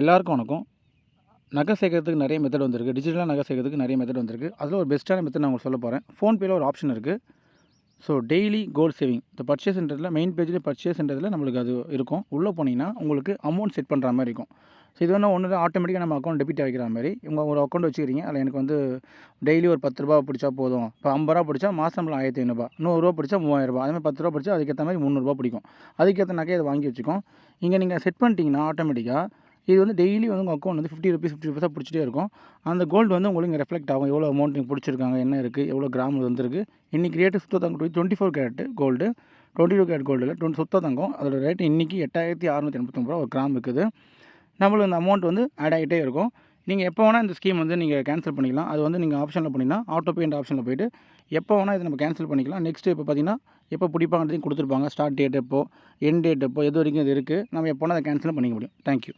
எல்லாருக்கும் வணக்கம். நகை சேர்க்கறதுக்கு நிறைய மெத்தட் வந்திருக்கு. டிஜிட்டலாக நகை சேர்க்கறதுக்கு நிறைய மெத்தட் வந்திருக்கு. அதில் ஒரு பெஸ்ட்டான மெத்தட் நான் உங்களுக்கு சொல்ல போகிறேன். ஃபோன்பேயில் ஒரு ஆப்ஷன் இருக்குது. ஸோ டெய்லி கோல்ட் சேவிங் இந்த பர்ச்சேஸ்ன்றதில் மெயின் பேஜ்லேயே பர்ச்சேஸ்ன்றதில் நம்மளுக்கு அது இருக்கும். உள்ளே போனீங்கன்னா உங்களுக்கு அமௌண்ட் செட் பண்ணுற மாதிரி இருக்கும். ஸோ இது வந்து ஒன்று தான் ஆட்டோமேட்டிக்காக நம்ம அக்கௌண்ட் டெபிட் ஆகிக்கிற மாதிரி உங்கள் ஒரு அக்கௌண்ட் வச்சுக்கிறீங்க. அதில் எனக்கு வந்து டெய்லி ஒரு 10 ரூபா பிடிச்சா போதும். இப்போ 50 ரூபா பிடிச்சா மாதம் 1500, 100 பிடிச்சா 3000, அதேமாதிரி 10 ரூபா பிடிச்சா அதுக்கேற்ற மாதிரி 300 பிடிக்கும். அதுக்கேற்ற நகையை அதை வாங்கி வச்சுக்கோம். இங்கே நீங்கள் செட் பண்ணிட்டீங்கன்னா ஆட்டோமேட்டிக்காக இது வந்து டெய்லி வந்து உங்கள் அக்கௌண்ட் வந்து 50 ருபீஸ் 50 ருபீஸாக பிடிச்சிட்டே இருக்கும். அந்த கோல்டு வந்து உங்களுக்கு இங்கே ரெஃப்ளெக்ட் ஆகும். எவ்வளோ அமௌண்ட் நீங்கள் பிடிச்சிருக்காங்க, என்ன இருக்குது, எவ்வளோ கிராம் வந்திருக்கு. இன்றைக்கி ரேட்டு சுத்த தங்கம் 24 கேரட் கோல்டு, 22 கேரட் கோல்டு இல்லை சுத்த தங்கம். அதோட ரேட்டு இன்றைக்கி 8689 ரூபா ஒரு கிராம் இருக்குது. நம்மளுக்கு அந்த அமௌண்ட் வந்து ஆட் ஆகிட்டே இருக்கும். நீங்கள் எப்போ வேணால் இந்த ஸ்கீம் வந்து நீங்கள் கேன்சல் பண்ணிக்கலாம். அது வந்து நீங்கள் ஆப்ஷனில் பண்ணிங்கன்னா ஆட்டோ பேன்ற ஆப்ஷனில் போய்ட்டு எப்போ வேணால் இதை நம்ம கேன்சல் பண்ணிக்கலாம். நெக்ஸ்ட்டு இப்போ பார்த்தீங்கன்னா எப்போ பிடிப்பாங்கன்றதையும் கொடுத்துருப்பாங்க. ஸ்டார்ட் டேட் எப்போ, எண்ட் டேட் எப்போ, எது வரைக்கும் இது இருக்குது. நம்ம எப்போ வேணால் அதை கேன்சலும் பண்ணிக்க முடியும். தேங்க்யூ.